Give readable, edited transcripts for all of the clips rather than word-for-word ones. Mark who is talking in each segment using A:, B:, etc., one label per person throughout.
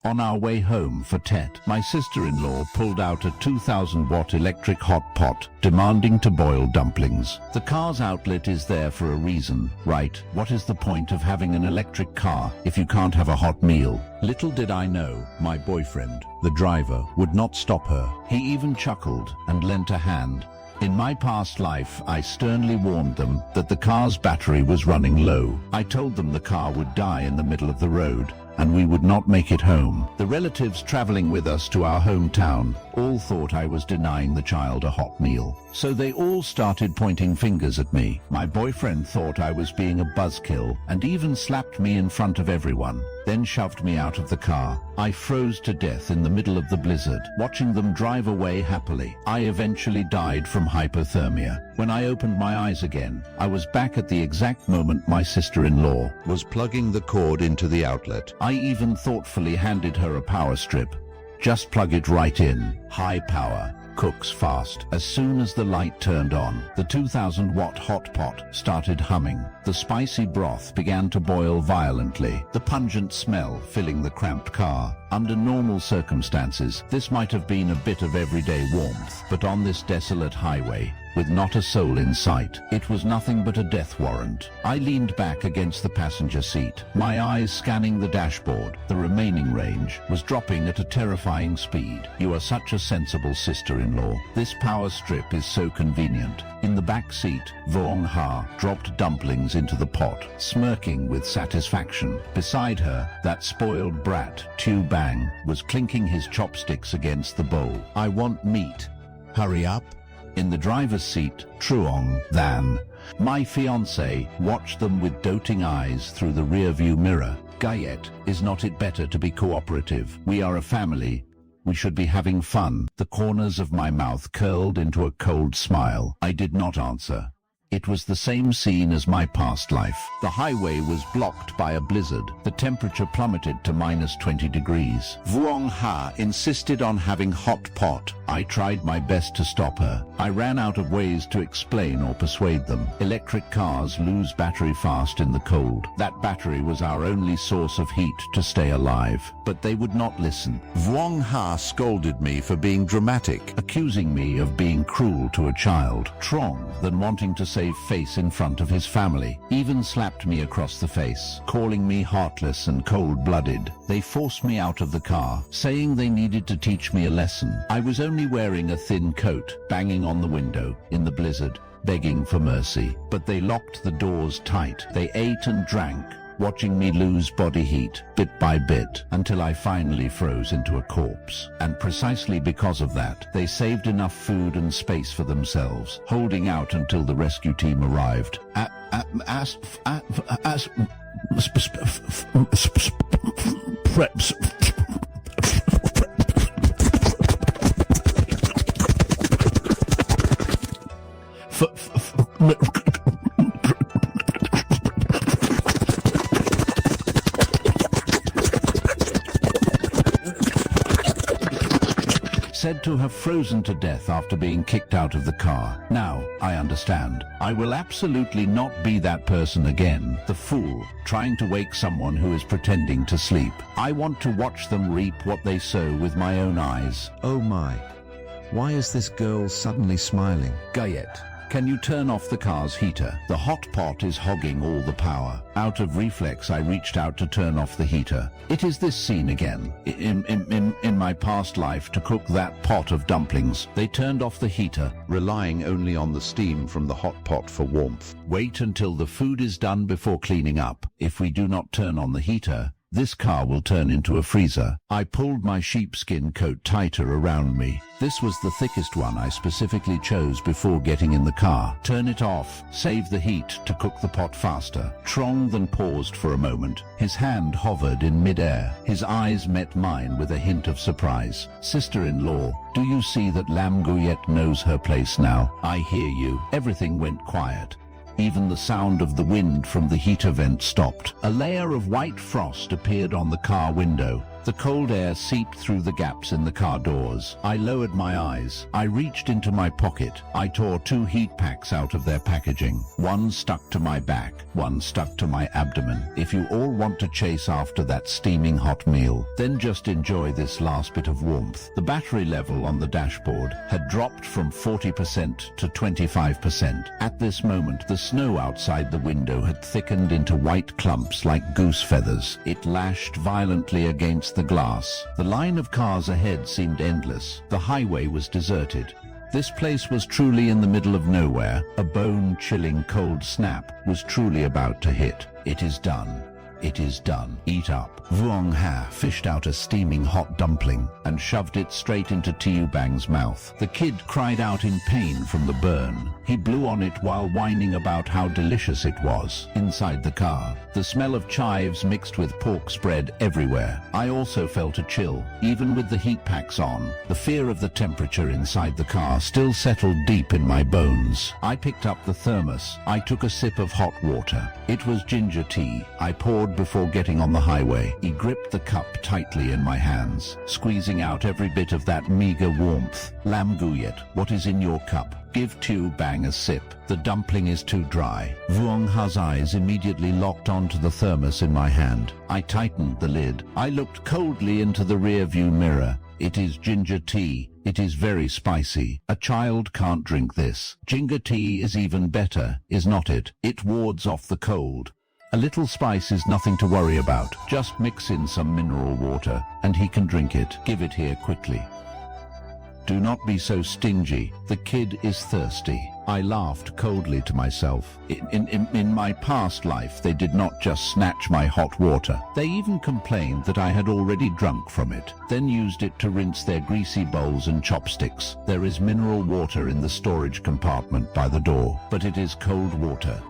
A: On our way home for Tet, my sister-in-law pulled out a 2,000-watt electric hot pot, demanding to boil dumplings. The car's outlet is there for a reason, right? What is the point of having an electric car if you can't have a hot meal? Little did I know, my boyfriend, the driver, would not stop her. He even chuckled and lent a hand. In my past life, I sternly warned them that the car's battery was running low. I told them the car would die in the middle of the road, and we would not make it home. The relatives traveling with us to our hometown all thought I was denying the child a hot meal. So they all started pointing fingers at me. My boyfriend thought I was being a buzzkill and even slapped me in front of everyone, then shoved me out of the car. I froze to death in the middle of the blizzard, watching them drive away happily. I eventually died from hypothermia. When I opened my eyes again, I was back at the exact moment my sister-in-law was plugging the cord into the outlet. I even thoughtfully handed her a power strip. Just plug it right in. High power. Cooks fast. As soon as the light turned on, the 2,000-watt hot pot started humming. The spicy broth began to boil violently, the pungent smell filling the cramped car. Under normal circumstances, this might have been a bit of everyday warmth, but on this desolate highway, with not a soul in sight, it was nothing but a death warrant. I leaned back against the passenger seat, my eyes scanning the dashboard. The remaining range was dropping at a terrifying speed. You are such a sensible sister-in-law. This power strip is so convenient. In the back seat, Vuong Ha dropped dumplings into the pot, smirking with satisfaction. Beside her, that spoiled brat, Tu Bang, was clinking his chopsticks against the bowl. I want meat. Hurry up. In the driver's seat, Truong Than, my fiancé, watched them with doting eyes through the rearview mirror. Gayet, is not it better to be cooperative? We are a family. We should be having fun. The corners of my mouth curled into a cold smile. I did not answer. It was the same scene as my past life. The highway was blocked by a blizzard. The temperature plummeted to -20 degrees. Vuong Ha insisted on having hot pot. I tried my best to stop her. I ran out of ways to explain or persuade them. Electric cars lose battery fast in the cold. That battery was our only source of heat to stay alive. But they would not listen. Vuong Ha scolded me for being dramatic, accusing me of being cruel to a child. Trong, than wanting to save face in front of his family, even slapped me across the face, calling me heartless and cold-blooded. They forced me out of the car, saying they needed to teach me a lesson. I was only wearing a thin coat, banging on the window in the blizzard, begging for mercy. But they locked the doors tight. They ate and drank, watching me lose body heat bit by bit until I finally froze into a corpse. And precisely because of that, they saved enough food and space for themselves, holding out until the rescue team arrived. Said to have frozen to death after being kicked out of the car. Now, I understand. I will absolutely not be that person again, the fool, trying to wake someone who is pretending to sleep. I want to watch them reap what they sow with my own eyes.
B: Oh my. Why is this girl suddenly smiling?
A: Gayet, can you turn off the car's heater? The hot pot is hogging all the power. Out of reflex, I reached out to turn off the heater. It is this scene again. In my past life, to cook that pot of dumplings, they turned off the heater, relying only on the steam from the hot pot for warmth. Wait until the food is done before cleaning up. If we do not turn on the heater, this car will turn into a freezer. I pulled my sheepskin coat tighter around me. This was the thickest one I specifically chose before getting in the car. Turn it off. Save the heat to cook the pot faster. Trong then paused for a moment. His hand hovered in mid-air. His eyes met mine with a hint of surprise. Sister-in-law, do you see that Lam Guyet knows her place now? I hear you. Everything went quiet. Even the sound of the wind from the heater vent stopped. A layer of white frost appeared on the car window. The cold air seeped through the gaps in the car doors. I lowered my eyes. I reached into my pocket. I tore 2 heat packs out of their packaging. One stuck to my back, one stuck to my abdomen. If you all want to chase after that steaming hot meal, then just enjoy this last bit of warmth. The battery level on the dashboard had dropped from 40% to 25%. At this moment, the snow outside the window had thickened into white clumps like goose feathers. It lashed violently against the glass. The line of cars ahead seemed endless. The highway was deserted. This place was truly in the middle of nowhere. A bone-chilling cold snap was truly about to hit. It is done. It is done. Eat up. Vuong Ha fished out a steaming hot dumpling and shoved it straight into Tiu Bang's mouth. The kid cried out in pain from the burn. He blew on it while whining about how delicious it was. Inside the car, the smell of chives mixed with pork spread everywhere. I also felt a chill, even with the heat packs on. The fear of the temperature inside the car still settled deep in my bones. I picked up the thermos. I took a sip of hot water. It was ginger tea. I poured before getting on the highway. He gripped the cup tightly in my hands, squeezing out every bit of that meager warmth. Lam Guyet, what is in your cup? Give Tiu Bang a sip. The dumpling is too dry. Vuong Ha's eyes immediately locked onto the thermos in my hand. I tightened the lid. I looked coldly into the rear-view mirror. It is ginger tea. It is very spicy. A child can't drink this. Ginger tea is even better, is not it? It wards off the cold. A little spice is nothing to worry about. Just mix in some mineral water, and he can drink it. Give it here quickly. Do not be so stingy. The kid is thirsty. I laughed coldly to myself. In my past life, they did not just snatch my hot water. They even complained that I had already drunk from it, then used it to rinse their greasy bowls and chopsticks. There is mineral water in the storage compartment by the door, but it is cold water.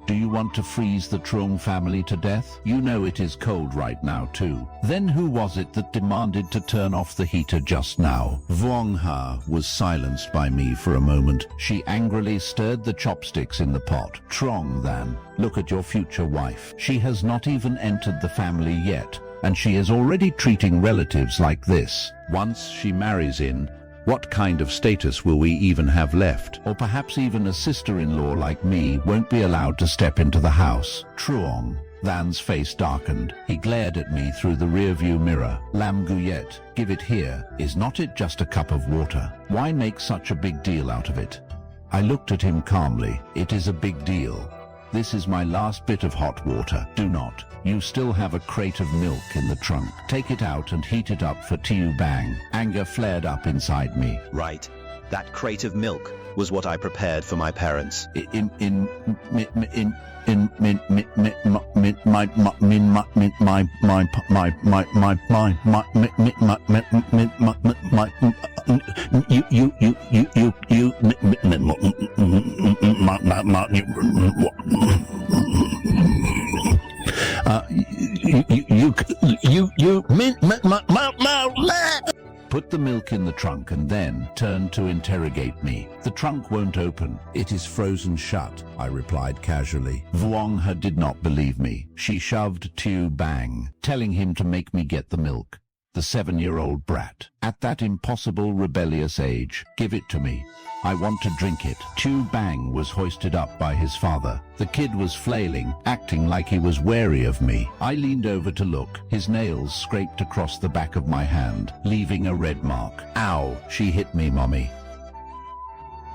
A: Do you want to freeze the Trung family to death? You know it is cold right now too. Then who was it that demanded to turn off the heater just now? Vuong Ha was silenced by me for a moment. She angrily stirred the chopsticks in the pot. Trong Than, look at your future wife. She has not even entered the family yet, and she is already treating relatives like this. Once she marries in, what kind of status will we even have left? Or perhaps even a sister-in-law like me won't be allowed to step into the house. Truong Than's face darkened. He glared at me through the rear-view mirror. Lam Guyet, give it here. Is not it just a cup of water? Why make such a big deal out of it? I looked at him calmly. It is a big deal. This is my last bit of hot water. Do not. You still have a crate of milk in the trunk. Take it out and heat it up for Tiu Bang. Anger flared up inside me.
C: Right. That crate of milk was what I prepared for my parents.
A: Put the milk in the trunk and then turn to interrogate me. The trunk won't open. It is frozen shut, I replied casually. Vuong Ha did not believe me. She shoved Tiu Bang, telling him to make me get the milk. The 7-year-old brat. At that impossible rebellious age, give it to me. I want to drink it. Tiu Bang was hoisted up by his father. The kid was flailing, acting like he was wary of me. I leaned over to look. His nails scraped across the back of my hand, leaving a red mark. Ow, she hit me, Mommy.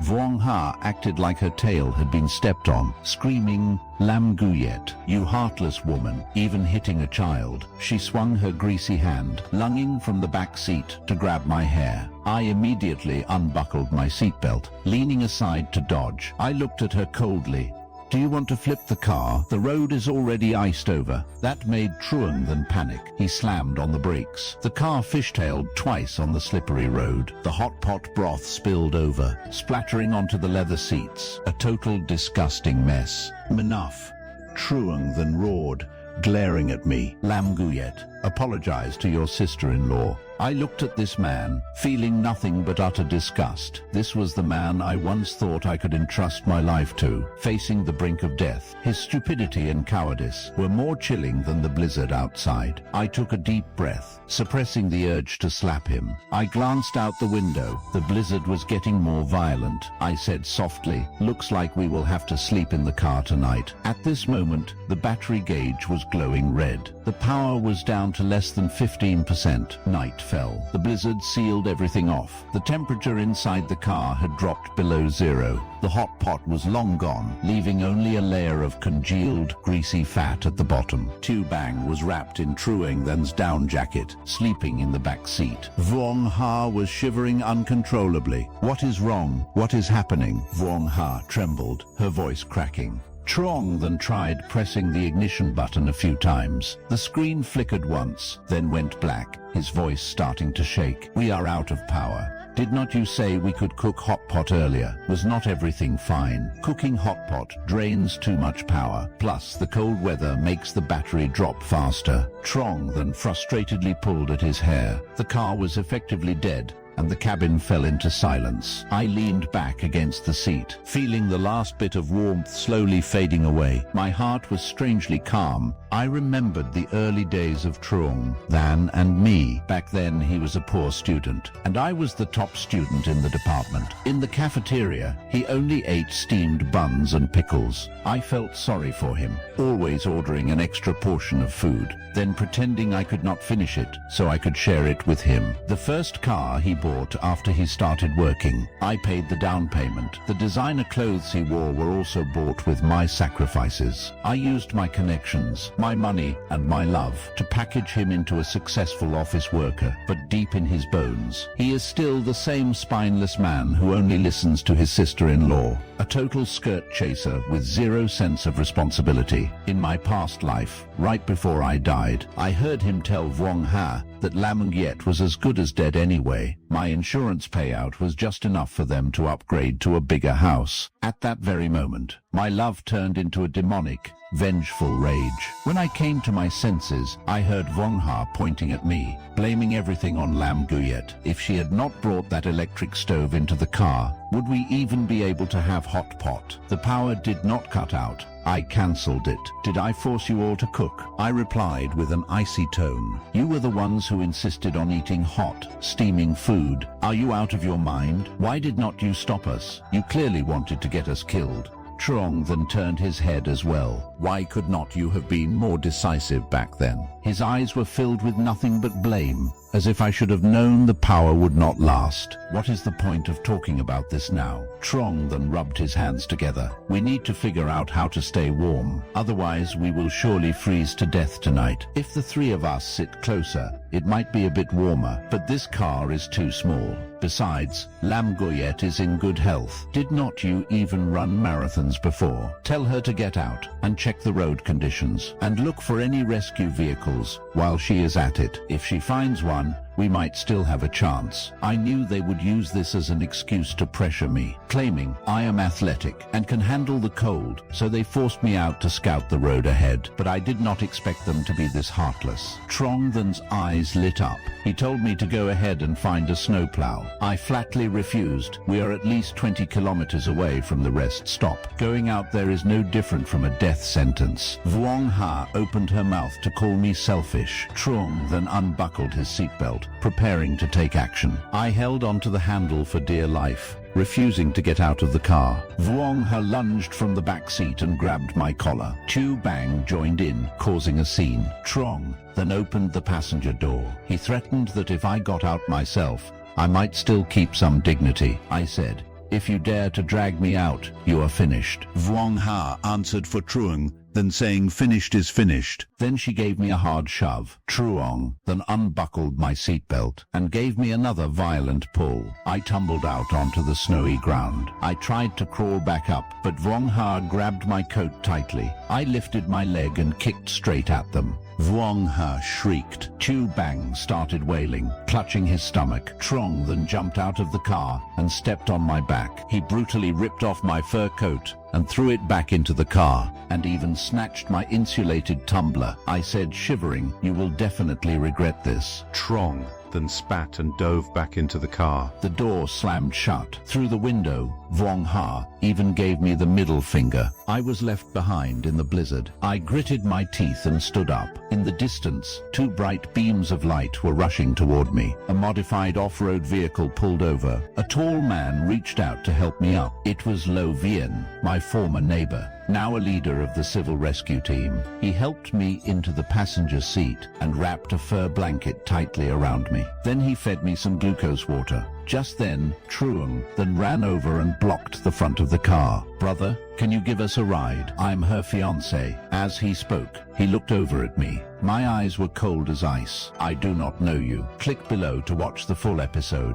A: Vuong Ha acted like her tail had been stepped on, screaming, Lam Guyet, you heartless woman, even hitting a child. She swung her greasy hand, lunging from the back seat to grab my hair. I immediately unbuckled my seatbelt, leaning aside to dodge. I looked at her coldly. Do you want to flip the car? The road is already iced over. That made Truong Than panic. He slammed on the brakes. The car fishtailed twice on the slippery road. The hot pot broth spilled over, splattering onto the leather seats. A total disgusting mess. Enough. Truong Than roared, glaring at me. Lam Guyet, Apologize to your sister-in-law. I looked at this man, feeling nothing but utter disgust. This was the man I once thought I could entrust my life to, facing the brink of death. His stupidity and cowardice were more chilling than the blizzard outside. I took a deep breath, suppressing the urge to slap him. I glanced out the window. The blizzard was getting more violent. I said softly, "Looks like we will have to sleep in the car tonight." At this moment, the battery gauge was glowing red. The power was down to less than 15%. Night fell. The blizzard sealed everything off. The temperature inside the car had dropped below zero. The hot pot was long gone, leaving only a layer of congealed, greasy fat at the bottom. Bang was wrapped in Truong Than's down jacket, sleeping in the back seat. Vuong Ha was shivering uncontrollably. "What is wrong? What is happening?" Vuong Ha trembled, her voice cracking. Truong Than tried pressing the ignition button a few times. The screen flickered once, then went black, his voice starting to shake. "We are out of power. Did not you say we could cook hot pot earlier? Was not everything fine? Cooking hot pot drains too much power. Plus, the cold weather makes the battery drop faster." Truong Than frustratedly pulled at his hair. The car was effectively dead, and the cabin fell into silence. I leaned back against the seat, feeling the last bit of warmth slowly fading away. My heart was strangely calm. I remembered the early days of Truong Than and me. Back then he was a poor student, and I was the top student in the department. In the cafeteria, he only ate steamed buns and pickles. I felt sorry for him, always ordering an extra portion of food, then pretending I could not finish it so I could share it with him. The first car he bought after he started working, I paid the down payment. The designer clothes he wore were also bought with my sacrifices. I used my connections, my money, and my love to package him into a successful office worker, but deep in his bones, he is still the same spineless man who only listens to his sister-in-law, a total skirt chaser with zero sense of responsibility. In my past life, right before I died, I heard him tell Vuong Ha that Lam Yet was as good as dead anyway. My insurance payout was just enough for them to upgrade to a bigger house. At that very moment, my love turned into a demonic, vengeful rage. When I came to my senses, I heard Vuong Ha pointing at me, blaming everything on Lam Guyet. If she had not brought that electric stove into the car, would we even be able to have hot pot? The power did not cut out. I cancelled it. "Did I force you all to cook?" I replied with an icy tone. "You were the ones who insisted on eating hot, steaming food. Are you out of your mind? Why did not you stop us? You clearly wanted to get us killed." Truong Than turned his head as well. "Why could not you have been more decisive back then?" His eyes were filled with nothing but blame, as if I should have known the power would not last. "What is the point of talking about this now?" Truong Than rubbed his hands together. "We need to figure out how to stay warm. Otherwise we will surely freeze to death tonight. If the three of us sit closer, it might be a bit warmer, but this car is too small. Besides, Lam Guyet is in good health. Did not you even run marathons before? Tell her to get out and check the road conditions, and look for any rescue vehicles while she is at it. If she finds one, we might still have a chance." I knew they would use this as an excuse to pressure me, claiming I am athletic and can handle the cold, so they forced me out to scout the road ahead. But I did not expect them to be this heartless. Truong Than's eyes lit up. He told me to go ahead and find a snowplow. I flatly refused. We are at least 20 kilometers away from the rest stop. Going out there is no different from a death sentence. Vuong Ha opened her mouth to call me selfish. Truong Than unbuckled his seatbelt, preparing to take action. I held onto the handle for dear life, refusing to get out of the car. Vuong Ha lunged from the back seat and grabbed my collar. Bang joined in, causing a scene. Truong Than opened the passenger door. He threatened that if I got out myself, I might still keep some dignity. I said, "If you dare to drag me out, you are finished."
B: Vuong Ha answered for Truong Than, saying finished is finished.
A: Then she gave me a hard shove. Truong Than unbuckled my seatbelt and gave me another violent pull. I tumbled out onto the snowy ground. I tried to crawl back up, but Vuong Ha grabbed my coat tightly. I lifted my leg and kicked straight at them.
B: Vuong Ha shrieked.
A: Chu Bang started wailing, clutching his stomach. Trong then jumped out of the car and stepped on my back. He brutally ripped off my fur coat and threw it back into the car, and even snatched my insulated tumbler. I said, shivering, "You will definitely regret this."
B: Trong then spat and dove back into the car.
A: The door slammed shut. Through the window, Vuong Ha even gave me the middle finger. I was left behind in the blizzard. I gritted my teeth and stood up. In the distance, two bright beams of light were rushing toward me. A modified off-road vehicle pulled over. A tall man reached out to help me up. It was Lo Vien, my former neighbor, now a leader of the civil rescue team. He helped me into the passenger seat and wrapped a fur blanket tightly around me. Then he fed me some glucose water. Just then, Truong then ran over and blocked the front of the car. "Brother, can you give us a ride? I'm her fiancé." As he spoke, he looked over at me. My eyes were cold as ice. "I do not know you." Click below to watch the full episode.